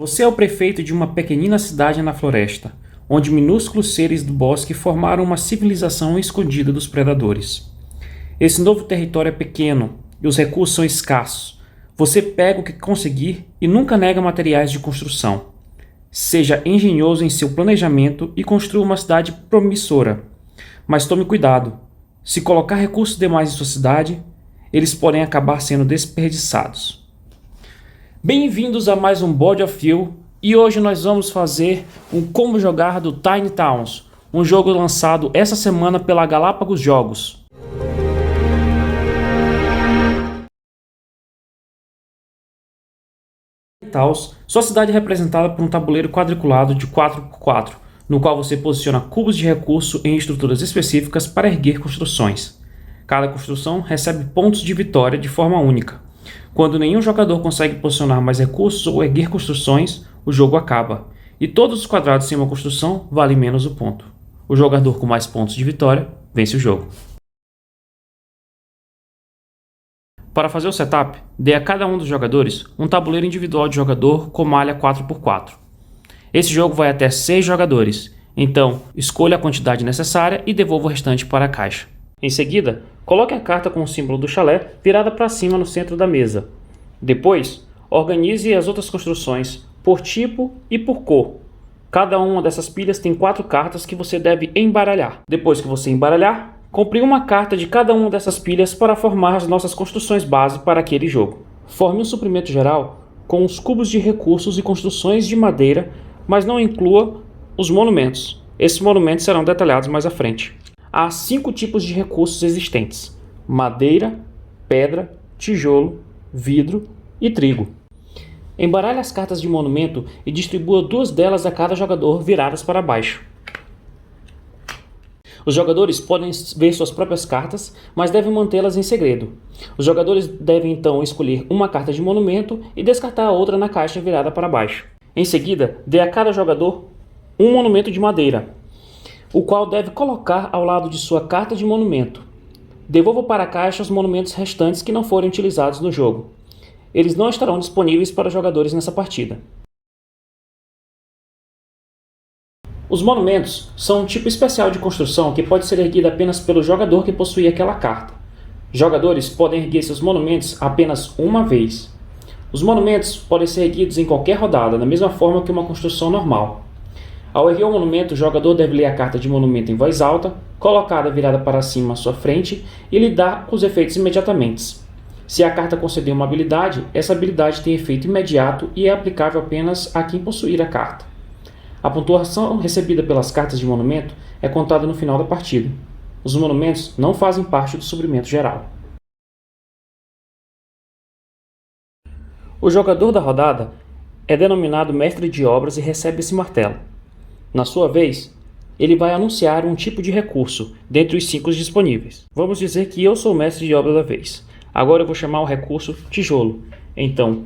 Você é o prefeito de uma pequenina cidade na floresta, onde minúsculos seres do bosque formaram uma civilização escondida dos predadores. Esse novo território é pequeno e os recursos são escassos. Você pega o que conseguir e nunca nega materiais de construção. Seja engenhoso em seu planejamento e construa uma cidade promissora. Mas tome cuidado. Se colocar recursos demais em sua cidade, eles podem acabar sendo desperdiçados. Bem-vindos a mais um Board of View e hoje nós vamos fazer um como jogar do Tiny Towns, um jogo lançado essa semana pela Galápagos Jogos. Towns, sua cidade é representada por um tabuleiro quadriculado de 4x4, no qual você posiciona cubos de recurso em estruturas específicas para erguer construções. Cada construção recebe pontos de vitória de forma única. Quando nenhum jogador consegue posicionar mais recursos ou erguer construções, o jogo acaba, e todos os quadrados sem uma construção valem menos o ponto. O jogador com mais pontos de vitória vence o jogo. Para fazer o setup, dê a cada um dos jogadores um tabuleiro individual de jogador com malha 4x4. Esse jogo vai até 6 jogadores, então escolha a quantidade necessária e devolva o restante para a caixa. Em seguida, coloque a carta com o símbolo do chalé virada para cima no centro da mesa. Depois, organize as outras construções por tipo e por cor. Cada uma dessas pilhas tem 4 cartas que você deve embaralhar. Depois que você embaralhar, compre uma carta de cada uma dessas pilhas para formar as nossas construções base para aquele jogo. Forme um suprimento geral com os cubos de recursos e construções de madeira, mas não inclua os monumentos. Esses monumentos serão detalhados mais à frente. Há 5 tipos de recursos existentes: madeira, pedra, tijolo, vidro e trigo. Embaralhe as cartas de monumento e distribua 2 delas a cada jogador viradas para baixo. Os jogadores podem ver suas próprias cartas, mas devem mantê-las em segredo. Os jogadores devem então escolher uma carta de monumento e descartar a outra na caixa virada para baixo. Em seguida, dê a cada jogador um monumento de madeira, o qual deve colocar ao lado de sua carta de monumento. Devolva para a caixa os monumentos restantes que não forem utilizados no jogo. Eles não estarão disponíveis para os jogadores nessa partida. Os monumentos são um tipo especial de construção que pode ser erguida apenas pelo jogador que possui aquela carta. Jogadores podem erguer seus monumentos apenas uma vez. Os monumentos podem ser erguidos em qualquer rodada, da mesma forma que uma construção normal. Ao erguer o monumento, o jogador deve ler a carta de monumento em voz alta, colocada virada para cima à sua frente e lidar com os efeitos imediatamente. Se a carta conceder uma habilidade, essa habilidade tem efeito imediato e é aplicável apenas a quem possuir a carta. A pontuação recebida pelas cartas de monumento é contada no final da partida. Os monumentos não fazem parte do suprimento geral. O jogador da rodada é denominado mestre de obras e recebe esse martelo. Na sua vez, ele vai anunciar um tipo de recurso dentre os 5 disponíveis. Vamos dizer que eu sou o mestre de obra da vez. Agora eu vou chamar o recurso tijolo. Então,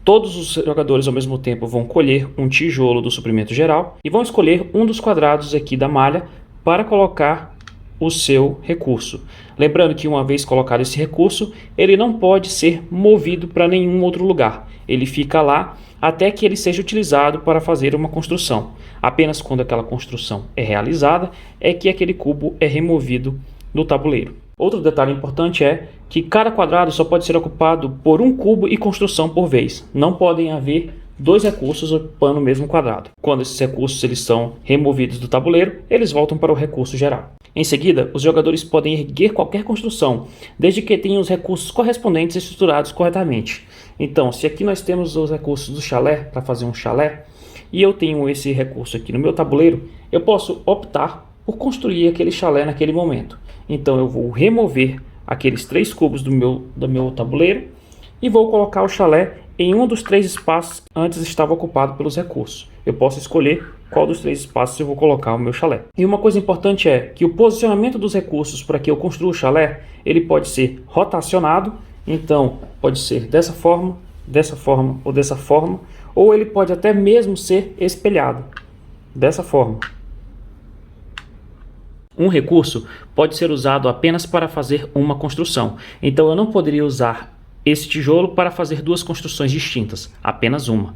todos os jogadores ao mesmo tempo vão colher um tijolo do suprimento geral e vão escolher um dos quadrados aqui da malha para colocar o seu recurso. Lembrando que uma vez colocado esse recurso, ele não pode ser movido para nenhum outro lugar. Ele fica lá até que ele seja utilizado para fazer uma construção. Apenas quando aquela construção é realizada é que aquele cubo é removido do tabuleiro. Outro detalhe importante é que cada quadrado só pode ser ocupado por um cubo e construção por vez. Não podem haver 2 recursos ocupando o mesmo quadrado. Quando esses recursos eles são removidos do tabuleiro, eles voltam para o recurso geral. Em seguida, os jogadores podem erguer qualquer construção, desde que tenham os recursos correspondentes estruturados corretamente. Então, se aqui nós temos os recursos do chalé, para fazer um chalé, e eu tenho esse recurso aqui no meu tabuleiro, eu posso optar por construir aquele chalé naquele momento. Então eu vou remover aqueles 3 cubos do meu tabuleiro e vou colocar o chalé em um dos 3 espaços que antes estava ocupado pelos recursos. Eu posso escolher qual dos 3 espaços eu vou colocar o meu chalé. E uma coisa importante é que o posicionamento dos recursos para que eu construa o chalé, ele pode ser rotacionado, então pode ser dessa forma dessa forma, ou ele pode até mesmo ser espelhado, dessa forma. Um recurso pode ser usado apenas para fazer uma construção, então eu não poderia usar esse tijolo para fazer 2 construções distintas, apenas uma.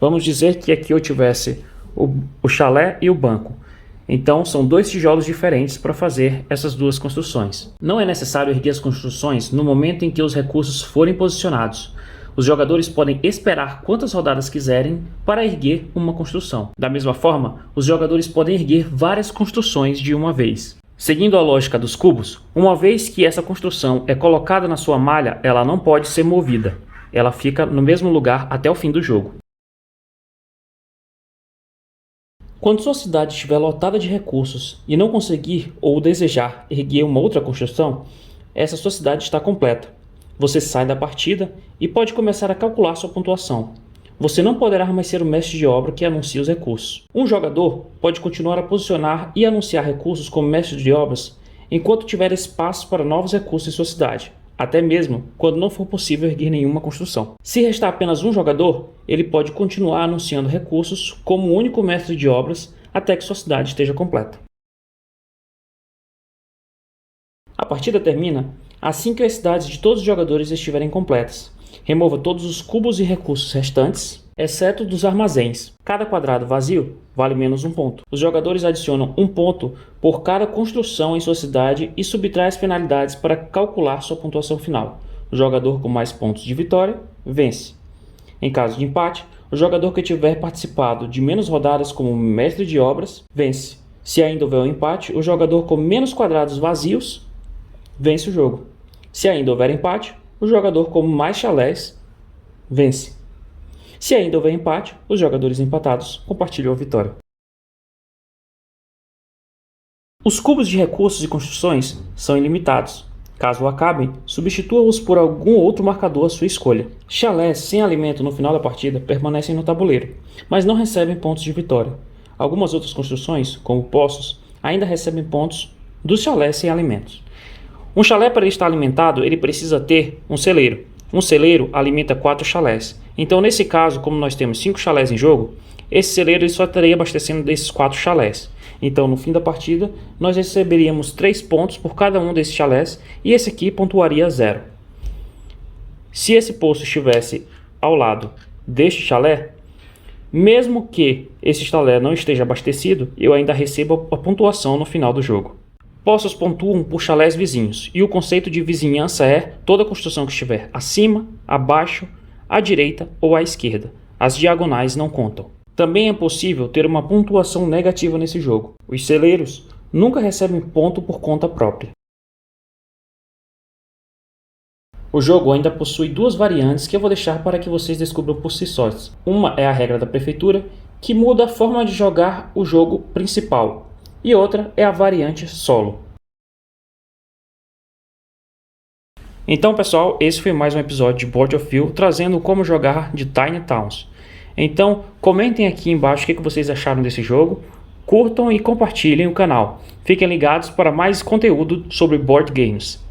Vamos dizer que aqui eu tivesse o chalé e o banco. Então, são 2 tijolos diferentes para fazer essas 2 construções. Não é necessário erguer as construções no momento em que os recursos forem posicionados. Os jogadores podem esperar quantas rodadas quiserem para erguer uma construção. Da mesma forma, os jogadores podem erguer várias construções de uma vez. Seguindo a lógica dos cubos, uma vez que essa construção é colocada na sua malha, ela não pode ser movida. Ela fica no mesmo lugar até o fim do jogo. Quando sua cidade estiver lotada de recursos e não conseguir ou desejar erguer uma outra construção, essa sua cidade está completa. Você sai da partida e pode começar a calcular sua pontuação. Você não poderá mais ser o mestre de obra que anuncia os recursos. Um jogador pode continuar a posicionar e anunciar recursos como mestre de obras enquanto tiver espaço para novos recursos em sua cidade, até mesmo quando não for possível erguer nenhuma construção. Se restar apenas um jogador, ele pode continuar anunciando recursos como o único mestre de obras até que sua cidade esteja completa. A partida termina assim que as cidades de todos os jogadores estiverem completas. Remova todos os cubos e recursos restantes, exceto dos armazéns. Cada quadrado vazio vale menos 1 ponto. Os jogadores adicionam 1 ponto por cada construção em sua cidade e subtrai as penalidades para calcular sua pontuação final. O jogador com mais pontos de vitória vence. Em caso de empate, o jogador que tiver participado de menos rodadas como mestre de obras vence. Se ainda houver um empate, o jogador com menos quadrados vazios vence o jogo. Se ainda houver empate, o jogador com mais chalés vence. Se ainda houver empate, os jogadores empatados compartilham a vitória. Os cubos de recursos e construções são ilimitados. Caso acabem, substitua-os por algum outro marcador à sua escolha. Chalés sem alimento no final da partida permanecem no tabuleiro, mas não recebem pontos de vitória. Algumas outras construções, como poços, ainda recebem pontos dos chalés sem alimentos. Um chalé, para estar alimentado, ele precisa ter um celeiro. Um celeiro alimenta 4 chalés. Então, nesse caso, como nós temos 5 chalés em jogo, esse celeiro só estaria abastecendo desses 4 chalés. Então, no fim da partida, nós receberíamos 3 pontos por cada um desses chalés e esse aqui pontuaria 0. Se esse poço estivesse ao lado deste chalé, mesmo que esse chalé não esteja abastecido, eu ainda recebo a pontuação no final do jogo. Poços pontuam por chalés vizinhos, e o conceito de vizinhança é toda construção que estiver acima, abaixo, à direita ou à esquerda. As diagonais não contam. Também é possível ter uma pontuação negativa nesse jogo. Os celeiros nunca recebem ponto por conta própria. O jogo ainda possui 2 variantes que eu vou deixar para que vocês descubram por si sós. Uma é a regra da prefeitura, que muda a forma de jogar o jogo principal. E outra é a variante solo. Então, pessoal, esse foi mais um episódio de Board of View trazendo como jogar de Tiny Towns. Então, comentem aqui embaixo o que vocês acharam desse jogo, curtam e compartilhem o canal. Fiquem ligados para mais conteúdo sobre board games.